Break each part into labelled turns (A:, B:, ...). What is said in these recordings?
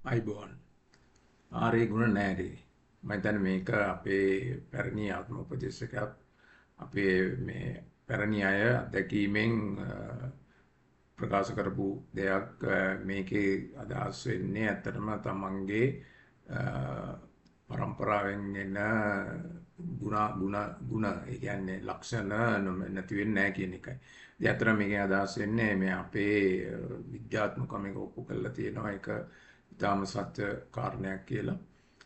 A: අයිබෝන් ආරේ ගුණ නෑරේ මම හිතන්නේ මේක අපේ පැරණි ආත්ම උපදේශකත් අපේ මේ පැරණි අය අත්දැකීමෙන් ප්‍රකාශ කරපු දෙයක් මේකේ අදහස් වෙන්නේ ඇත්තටම තමන්ගේ පරම්පරාවෙන් එන ගුණ ඒ කියන්නේ ලක්ෂණ නැති වෙන්නේ නැහැ කියන එකයි. ඉතින් අතර මේකේ අදහස් වෙන්නේ මේ අපේ විද්‍යාත්මකව මේක ඔප්පු කරලා තියෙනවා ඒක ඊටාම සත්‍ය කාරණයක් කියලා.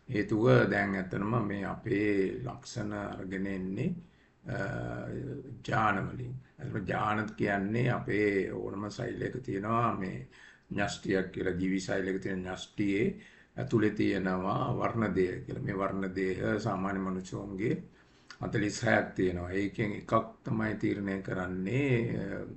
A: හේතුව දැන් ඇත්තටම මේ අපේ ලක්ෂණ අරගෙන එන්නේ ජාන වලින්. අතන ජාන කියන්නේ අපේ ඕනම සෛලයක තියෙනවා මේ න්‍යෂ්ටියක් කියලා ජීවි සෛලයක තියෙන න්‍යෂ්ටියේ ඇතුලේ තියෙනවා වර්ණ දේහ කියලා. මේ වර්ණ දේහ සාමාන්‍ය මනුෂ්‍යෝන්ගේ 46ක් තියෙනවා. ඒකෙන් එකක් තමයි තීරණය කරන්නේ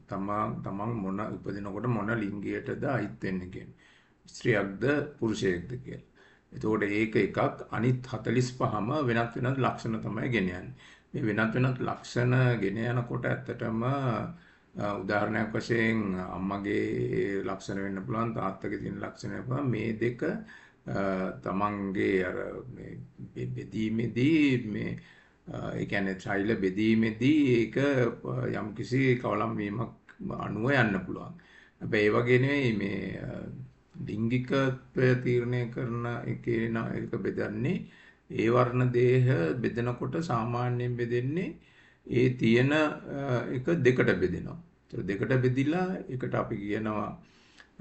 A: තමන් මොන උපදිනකොට මොන ලිංගයටද අයිත් වෙන්නේ කියන්නේ. ස්ත්‍රියක්ද පුරුෂයෙක්ද කියලා. එතකොට ඒක එකක් අනිත් 45ම වෙනත් වෙනත් ලක්ෂණ තමයි ගෙන යන්නේ. මේ වෙනත් වෙනත් ලක්ෂණ ගෙන යනකොට ඇත්තටම උදාහරණයක් වශයෙන් අම්මගේ ලක්ෂණ වෙන්න පුළුවන් තාත්තගේ තියෙන ලක්ෂණ වෙන්න පුළුවන් මේ දෙක තමන්ගේ අර මේ බෙදීමේදී මේ ඒ කියන්නේ ත්‍රිල බෙදීමේදී ඒක යම්කිසි කවලම් වීමක් අනුව යන්න පුළුවන්. හැබැයි ඒ වගේ නෙවෙයි මේ ලිංගිකත්වය තීරණය කරන එකේ එක බෙදන්නේ ඒ වර්ණ දේහ බෙදනකොට සාමාන්‍යයෙන් බෙදෙන්නේ ඒ තියෙන එක දෙකට බෙදෙනවා. ඒතර දෙකට බෙදිලා එකට අපි කියනවා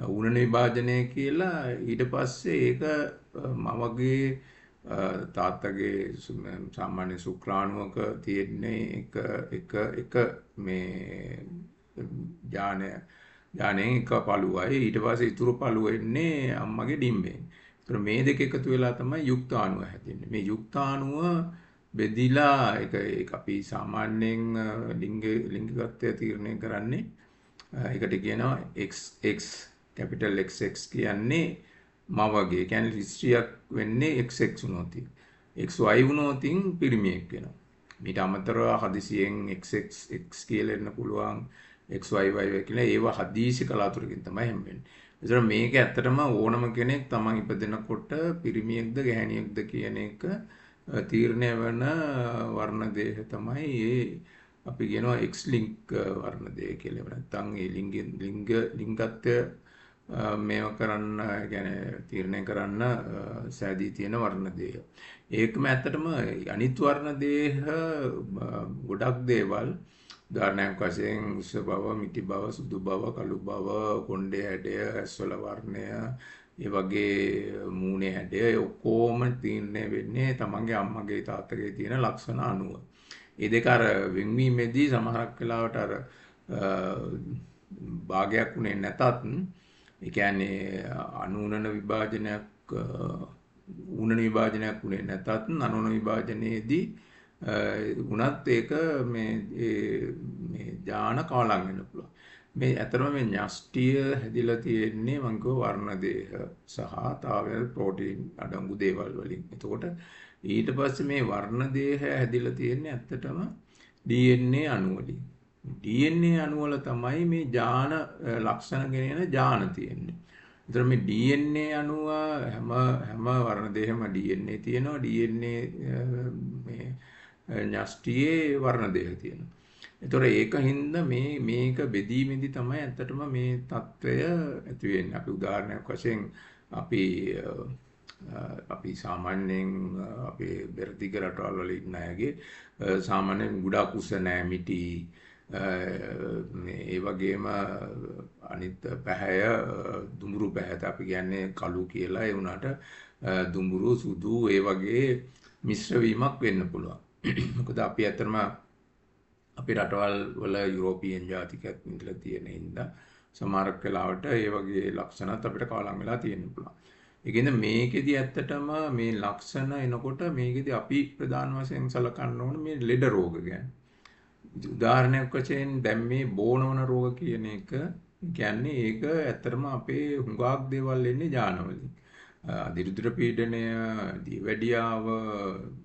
A: උණන විභාජනය කියලා. ඊට පස්සේ ඒක මවගේ තාත්තගේ සාමාන්‍ය ශුක්‍රාණුවක තියෙන්නේ එක මේ ඥානයෙන් එක පළුවයි ඊට පස්සේ ඉතුරු පළුව එන්නේ අම්මගේ ඩිම්බෙන්. ඒතර මේ දෙක එකතු වෙලා තමයි යුක්තාණුව හැදෙන්නේ. මේ යුක්තාණුව බෙදිලා ඒක අපි සාමාන්‍යයෙන් ලිංගිකත්වය තීරණය කරන්නේ ඒකට කියනවා XX කැපිටල් XX කියන්නේ මවගේ. කියන්නේ ස්ත්‍රියක් වෙන්නේ XX වුණොත්. XY වුණොත් පිරිමියෙක් වෙනවා. ඊට අමතරව හදිසියෙන් XXX කියලා එන්න පුළුවන්. XYY කියලා ඒවා හදිසි කලාතුරකින් තමයි හම්බෙන්නේ. ඒතර මේක ඇත්තටම ඕනම කෙනෙක් තමන් ඉපදෙනකොට පිරිමියෙක්ද ගැහැණියෙක්ද කියන එක තීරණය වෙන වර්ණ දේහ තමයි ඒ අපි කියනවා X link වර්ණ දේහ කියලා. නැත්නම් ඒ ලිංගත්වය මේව කරන්න කියන්නේ තීරණය කරන්න සෑදී තියෙන වර්ණ දේහ. ඒකම ඇත්තටම අනිත් වර්ණ දේහ ගොඩක් දේවල් උදාහරණයක් වශයෙන් උස බව, මිටි බව, සුදු බව, කළු බව, කොණ්ඩේ හැඩය, ඇස්වල වර්ණය, ඒ වගේ මූණේ හැඩය ඔක්කොම තීරණය වෙන්නේ තමන්ගේ අම්මගේ තාත්තගේ තියෙන ලක්ෂණ අනුව. මේ දෙක අර වෙන්වීමේදී සමහරක් වෙලාවට අර භාගයක් උනේ නැතත් ඒ කියන්නේ අනුනන විභාජනයක් උනන විභාජනයක් උනේ නැතත් අනුනන විභාජනයේදී උනත් ඒක මේ ඥාන කවලම් වෙන්න පුළුවන්. මේ ඇතරම මේ න්‍යෂ්ටිය හැදිලා තියෙන්නේ මම කිව්ව වර්ණ දේහ සහ තාවල් ප්‍රෝටීන් අඩංගු දේවල් වලින්. එතකොට ඊට පස්සේ මේ වර්ණ දේහ හැදිලා තියෙන්නේ ඇත්තටම DNA අණු වලින්. DNA අණු වල තමයි මේ ඥාන ලක්ෂණ ගෙනෙන ඥාන තියෙන්නේ. ඒතර මේ DNA අණුව හැම වර්ණ දේහෙම DNA තියෙනවා. DNA මේ න්‍යෂ්ටියේ වර්ණ දේහ තියෙනවා. ඒතොර ඒකින්ද මේක බෙදීමේදී තමයි ඇත්තටම මේ తত্ত্বය ඇති වෙන්නේ. අපි උදාහරණයක් වශයෙන් අපි සාමාන්‍යයෙන් අපේ බෙරදිග රටවල් වල ඉන්න අයගේ සාමාන්‍යයෙන් ගොඩාක් උස නැහැ මිටි ඒ වගේම අනිත් පැහැය දුඹුරු පැහැත අපි කියන්නේ කළු කියලා. ඒ වුණාට දුඹුරු සුදු ඒ වගේ මිශ්‍ර වීමක් වෙන්න පුළුවන්. මොකද අපි ඇත්තටම අපේ රටවල් වල යුරෝපියන් ජාතිකයක් ඉඳලා තියෙන හින්දා සමහරක් වෙලාවට ඒ වගේ ලක්ෂණත් අපිට කවලම් වෙලා තියෙන්න පුළුවන්. ඒකෙන්ද මේකෙදි ඇත්තටම මේ ලක්ෂණ එනකොට මේකෙදි අපි ප්‍රධාන වශයෙන් සලකන්න ඕන මේ ලෙඩ රෝග ගැන. උදාහරණයක් වශයෙන් දැන් මේ බෝනවන රෝග කියන එක කියන්නේ ඒක ඇත්තටම අපේ හුඟක් දේවල් එන්නේ ඥානවලින්. දිරුදුර පීඩනය, දියවැඩියාව,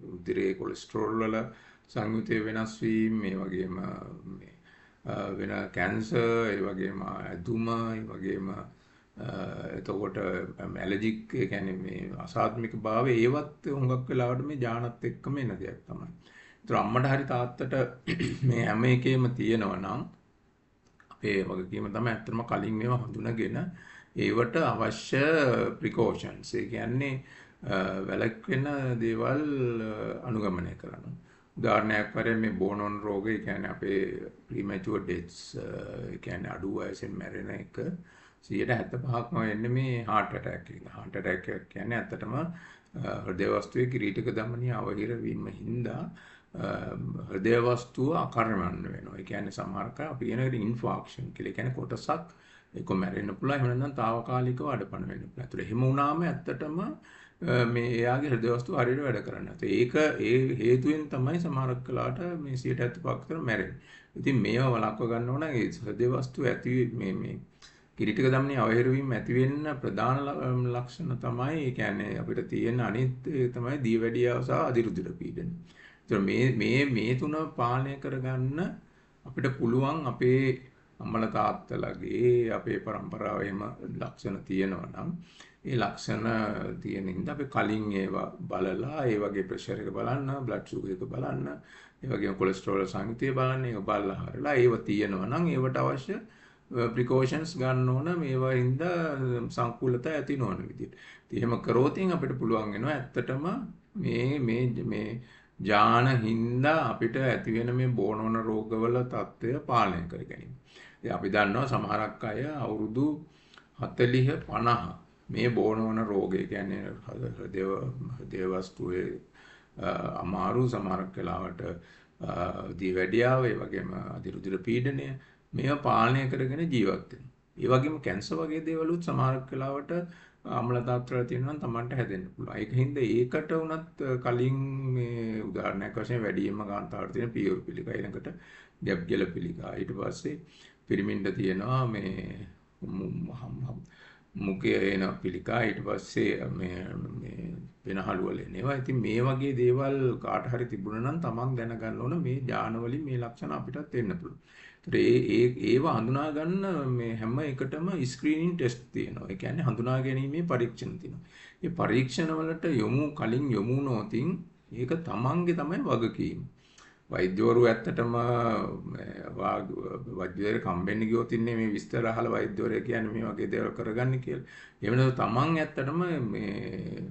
A: උදරයේ කොලෙස්ටරෝල් වල සංයුතය වෙනස් වීම, ඒ වගේම වෙන කැන්සර්, ඒ වගේම ඇදුම, ඒ වගේම එතකොට ඇලර්ජික් ඒ කියන්නේ මේ අසාත්මික භාවය ඒවත් හුඟක් වෙලාවට මේ ඥානත් එක්කම එන දෙයක් තමයි. ඒතර අම්මට හරි තාත්තට මේ හැම එකේම තියෙනවා නම් අපේ වගකීම තමයි ඇත්තටම කලින් මේවා හඳුනගෙන ඒවට අවශ්‍ය precautions ඒ කියන්නේ වැළැක්වෙන දේවල් අනුගමනය කරනවා. උදාහරණයක් වශයෙන් මේ බෝනොන් රෝගය කියන්නේ අපේ premature deaths ඒ කියන්නේ අඩු වයසෙන් මැරෙන එක 75%ක්ම වෙන්නේ මේ heart attack එක. heart attack එක කියන්නේ ඇත්තටම හෘදය වස්තුවේ කිරීටක ධමනිය අවහිර වීම හින්දා හෘදය වස්තුව අකර්මණ්‍ය වෙනවා. ඒ කියන්නේ සමහරක අපි කියන එකට ඉන්ෆාක්ෂන් කියලා. ඒ කියන්නේ කොටසක් ඒක මැරෙන්න පුළුවන්. එහෙම නැත්නම් తాවකාලිකව අඩපණ වෙන්න පුළුවන්. ඒතර එහෙම වුණාම ඇත්තටම මේ එයාගේ හෘද වස්තුව හරියට වැඩ කරන්නේ නැත. ඒක ඒ හේතුවෙන් තමයි සමහරක් කලාට මේ 75% විතර මැරෙන්නේ. ඉතින් මේව වළක්ව ගන්න ඕන ඒ හෘද වස්තුව ඇති මේ කිරිටික ධමනී අවහිර වීම ඇති වෙන්න ප්‍රධාන ලක්ෂණ තමයි ඒ කියන්නේ අපිට තියෙන අනිත් තමයි දියවැඩියාව සහ අධිරුධිර පීඩනය. ඒතර මේ තුන පාලනය කරගන්න අපිට පුළුවන් අපේ අම්මලා තාත්තලාගේ අපේ પરම්පරාවේම ලක්ෂණ තියෙනවා නම් ඒ ලක්ෂණ තියෙන හින්දා අපි කලින් ඒවා බලලා ඒ වගේ ප්‍රෙෂර් එක බලන්න, බ්ලඩ් ෂුගර් එක බලන්න, ඒ වගේම කොලෙස්ටරෝල් සංයුතිය බලන්න, ඒක බලලා හරලා ඒව තියෙනවා නම් ඒවට අවශ්‍ය precautions ගන්න ඕන මේවා හින්දා සංකූලතා ඇති නොවන විදිහට. ඉතින් එහෙම කරොත් අපිට පුළුවන් වෙනවා ඇත්තටම මේ ඥාන හින්දා අපිට ඇති වෙන මේ බෝනෝන රෝගවල තත්ත්වය පාලනය කර ගැනීම. ඉතින් අපි දන්නවා සමහරක් අය අවුරුදු 40 50 මේ බෝනෝන රෝගය කියන්නේ හෘදය වස්තුවේ අමාරු සමහරක් වෙලාවට දියවැඩියාව ඒ වගේම අධිරුධිර පීඩනය මේවා පාලනය කරගෙන ජීවත් වෙනවා. ඒ වගේම කැන්සර් වගේ දේවලුත් සමහරක් වෙලාවට අම්ල තාත්‍රා තියෙනවා නම් Tamanට හැදෙන්න පුළුවන්. ඒකින්ද ඒකට උනත් කලින් මේ උදාහරණයක් වශයෙන් වැඩියෙන්ම කාන්තාවට තියෙන පියවර පිළිකා ඊළඟට ගැබ්ගෙල පිළිකා ඊට පස්සේ පිරිමින්ට තියෙනවා මේ මුඛයේ එන පිළිකා ඊට පස්සේ මේ වෙනහළු වල එනවා. ඉතින් මේ වගේ දේවල් කාට හරි තිබුණා නම් Taman දැනගන්න ඕන මේ ඥාන වලින් මේ ලක්ෂණ අපිටත් එන්න පුළුවන්. ඒව හඳුනා ගන්න මේ හැම එකටම ස්ක්‍රීනින් ටෙස්ට් තියෙනවා. ඒ කියන්නේ හඳුනා ගැනීමේ පරීක්ෂණ තියෙනවා. මේ පරීක්ෂණ වලට කලින් යොමු නොතින් ඒක තමන්ගේ තමයි වගකීම. වෛද්‍යවරු ඇත්තටම වෛද්‍යවරු කම්බෙන්න ගියොත් ඉන්නේ මේ විස්තර අහලා වෛද්‍යවරු කියන්නේ මේ වගේ දේවල් කරගන්න කියලා. එහෙම නැත්නම් තමන් ඇත්තටම මේ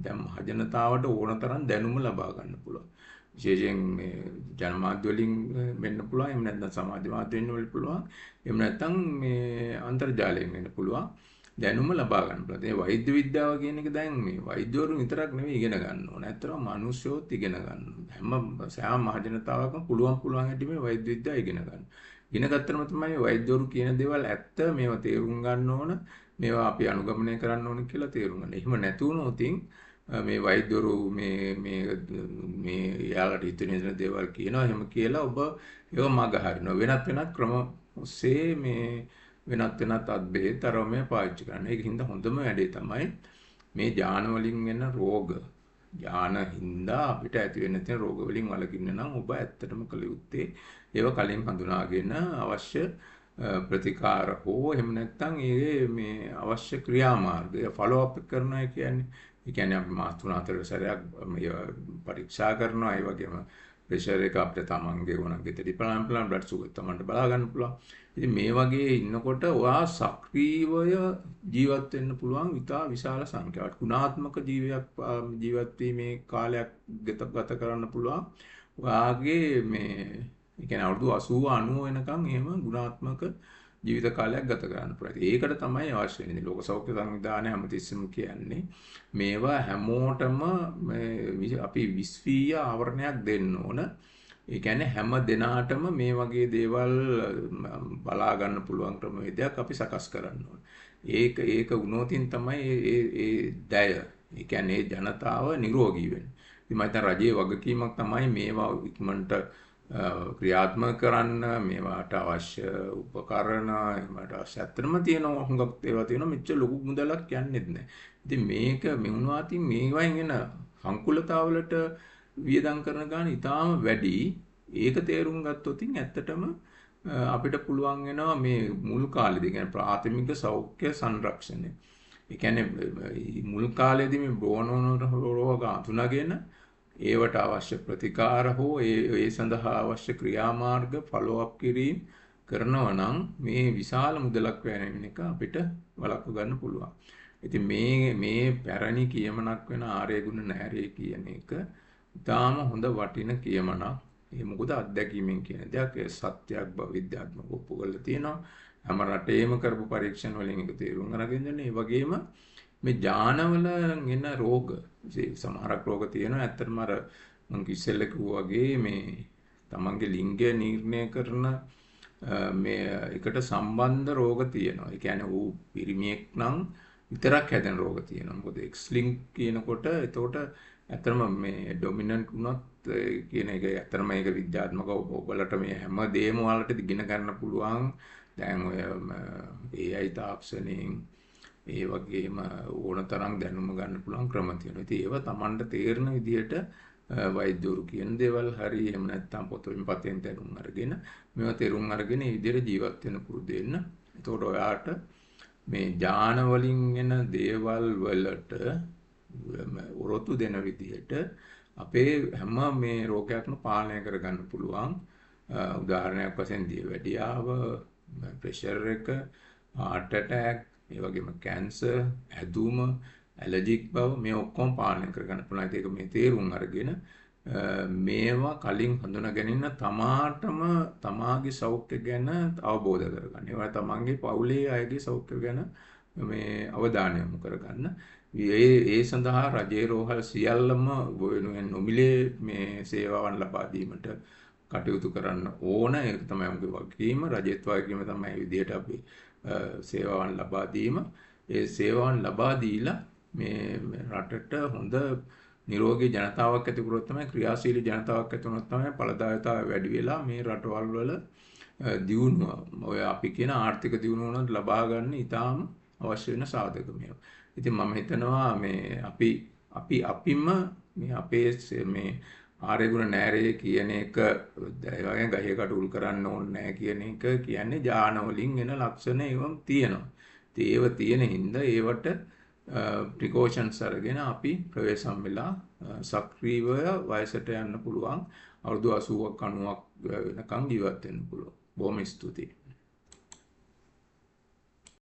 A: දැන් මහජනතාවට ඕන තරම් දැනුම ලබා ගන්න පුළුවන්. විශේෂයෙන් මේ ජනමාධ්‍ය වලින් වෙන්න පුළුවන්. එහෙම නැත්නම් සමාජ මාධ්‍ය වලින් පුළුවන්. එහෙම නැත්නම් මේ අන්තර්ජාලයෙන් වෙන්න පුළුවන්. දැනුම ලබා ගන්න පුළුවන්. ඒ වෛද්‍ය විද්‍යාව කියන එක දැන් මේ වෛද්‍යවරු විතරක් නෙවෙයි ඉගෙන ගන්න ඕන. ඇත්තටම මිනිස්සුත් ඉගෙන ගන්න. සෑම මහජනතාවකම පුළුවන් හැටි මේ වෛද්‍ය විද්‍යාව ඉගෙන ගන්න. ඉගෙන ගත්තම තමයි වෛද්‍යවරු කියන දේවල් ඇත්ත මේවා තේරුම් ගන්න ඕන. මේවා අපි අනුගමනය කරන්න ඕන කියලා තේරුම් ගන්න. එහෙම නැති වුණොත් මේ වෛද්‍යවරු මේ යාළුවට හිතෙන දේවල් කියනවා එහෙම කියලා ඔබ ඒව මග හරිනවා වෙනත් ක්‍රම ඔස්සේ මේ වෙනත් අත්බෙහෙත් අරමය පාවිච්චි කරන්න. ඒකින්ද හොඳම වැඩේ තමයි මේ ඥාන වලින් වෙන රෝග ඥාන හින්දා අපිට ඇති වෙන තියෙන රෝග වලින් වළකින්න නම් ඔබ ඇත්තටම කළ යුත්තේ ඒව කලින් හඳුනාගෙන අවශ්‍ය ප්‍රතිකාර හෝ එහෙම නැත්නම් මේ අවශ්‍ය ක්‍රියාමාර්ගය ෆලෝ අප් කරනවා කියන්නේ ඒ කියන්නේ අපි මාස 3-4 සැරයක් මේ පරීක්ෂා කරනවා. ඒ වගේම ප්‍රෙෂර් එක අපිට තමන්ගේ වුණා ගෙදරි බලන්න පුළුවන්, බ්ලඩ් ෂුගර් තමන්ට බලා ගන්න පුළුවන්. ඉතින් මේ වගේ ඉන්නකොට ඔයා සක්‍රීයව ජීවත් වෙන්න පුළුවන් ඉතා විශාල සංඛ්‍යාවක්. ගුණාත්මක ජීවත් වීමේ කාලයක් ගත කරන්න පුළුවන්. ඔයාගේ මේ ඒ කියන්නේ අවුරුදු 80 90 වෙනකම් එහෙම ගුණාත්මක ජීවිත කාලයක් ගත කරන්න පුළුවන්. ඒකට තමයි අවශ්‍ය වෙන්නේ. ලෝක සෞඛ්‍ය සංවිධානය හැමතිස්සෙම කියන්නේ මේවා හැමෝටම අපි විශ්වීය ආවරණයක් දෙන්න ඕන. ඒ කියන්නේ හැම දිනාටම මේ වගේ දේවල් බලා ගන්න පුළුවන් ක්‍රමවේදයක් අපි සකස් කරන්න ඕන. ඒක වුණොතින් තමයි ඒ දය. ඒ කියන්නේ ජනතාව නිරෝගී වෙන්නේ. ඉතින් මම හිතන රජයේ වගකීමක් තමයි මේවා ඉක්මනට ක්‍රියාත්මක කරන්න මේවාට අවශ්‍ය උපකරණ එහෙමට ඇත්තටම තියෙන හුඟක් ඒවා තියෙනවා මෙච්චර ලොකු මුදලක් යන්නේත් නැහැ. ඉතින් මේක මෙවුනාටින් මේවයින් එන සංකුලතාවලට වියදම් කරන ගාන ඉතාම වැඩි. ඒක තේරුම් ගත්තොත් ඇත්තටම අපිට පුළුවන් වෙනවා මේ මුල් කාලේදී කියන්නේ ප්‍රාථමික සෞඛ්‍ය සංරක්ෂණය. ඒ කියන්නේ මුල් කාලේදී මේ බෝනෝන රෝග අඳුනගෙන ඒවට අවශ්‍ය ප්‍රතිකාර හෝ ඒ සඳහා අවශ්‍ය ක්‍රියාමාර්ග ෆලෝ අප් කිරීම කරනවා නම් මේ විශාල මුදලක් වැය වෙන එක අපිට වළක්ව ගන්න පුළුවන්. ඉතින් මේ පැරණි කියමනක් වෙන ආර්ය ගුණ නැරේ කියන එක ඉතාම හොඳ වටින කියමනක්. ඒ මොකද අත්දැකීමෙන් කියන දෙයක් ඒ සත්‍යයක් බව විද්‍යාත්මකව ඔප්පු කරලා තියෙනවා. හැම රටේම කරපු පරීක්ෂණ වලින් ඒක තේරුම් අරගෙන ඉන්නේ. ඒ වගේම මේ ජානවල එන රෝග සමහරක් රෝග තියෙනවා. ඇත්තටම අර මම ඉස්සෙල්ලා කිව්වා වගේ මේ තමන්ගේ ලිංගය නිර්ණය කරන මේ එකට සම්බන්ධ රෝග තියෙනවා. ඒ කියන්නේ ඌ පිරිමියෙක් නම් විතරක් හැදෙන රෝග තියෙනවා. මොකද X-linked කියනකොට එතකොට ඇත්තටම මේ ඩොමිනන්ට් වුණොත් කියන එක ඇත්තටම ඒක විද්‍යාත්මකව ඔයගලට මේ හැම දෙයක්ම වලට ඉගෙන ගන්න පුළුවන්. දැන් ඔය AI තාක්ෂණයෙන් ඒ වගේම ඕනතරම් දැනුම ගන්න පුළුවන් ක්‍රම තියෙනවා. ඉතින් ඒව Tamanට තේරෙන විදිහට වෛද්‍යවරු කියන දේවල් හරි එහෙම නැත්නම් පොතෙන් පතෙන් දැනුම් අරගෙන මේවා තේරුම් අරගෙන මේ විදිහට ජීවත් වෙන්න පුරුදු වෙන්න. එතකොට ඔයාට මේ ඥාන වලින් එන දේවල් වලට උරොත්තු දෙන විදිහට අපේ හැම මේ රෝගයක්ම පාලනය කරගන්න පුළුවන්. උදාහරණයක් වශයෙන් දියවැඩියාව, ප්‍රෙෂර් එක, heart attack, ඒ වගේම කැන්සර්, ඇදුම, ඇලර්ජික් බව මේ ඔක්කොම පාලනය කරගන්න පුළුවන්. ඒක මේ තේරුම් අරගෙන මේවා කලින් හඳුනාගෙන තමාටම තමාගේ සෞඛ්‍ය ගැන අවබෝධ කරගන්න. ඒවා තමන්ගේ පවුලේ අයගේ සෞඛ්‍ය ගැන මේ අවධානය යොමු කරගන්න. ඒ සඳහා රජයේ රෝහල් සියල්ලම වෙනුවෙන් නොමිලේ මේ සේවාවන් ලබා දීමට කටයුතු කරන්න ඕන. ඒක තමයි මගේ වගකීම. රජෙත් වගකීම තමයි මේ විදිහට අපි සේවාවන් ලබා දීම. ඒ සේවාවන් ලබා දීලා මේ රටට හොඳ නිරෝගී ජනතාවක් ඇති කරොත් තමයි ක්‍රියාශීලී ජනතාවක් ඇති වුණොත් තමයි ඵලදායීතාවය වැඩි වෙලා මේ රටවල් වල දියුණුව ඔය අපි කියන ආර්ථික දියුණුව උනත් ලබා ගන්න ඉතාම අවශ්‍ය වෙන සාධක මේවා. ඉතින් මම හිතනවා මේ අපිම මේ අපේ මේ ආර්ය ගුණ නැරේ කියන එක වගේ ගහේ කටුල් කරන්න ඕනේ නැහැ කියන එක කියන්නේ ඥාන වලින් එන ලක්ෂණ ඒවම් තියෙනවා. ඉතින් ඒව තියෙන හින්දා ඒවට precautions අරගෙන අපි ප්‍රවේශම් වෙලා සක්‍රීයව වයසට යන්න පුළුවන්. අවුරුදු 80ක් 90ක් වෙනකන් ජීවත් වෙන්න පුළුවන්. බොහොම ස්තුතියි.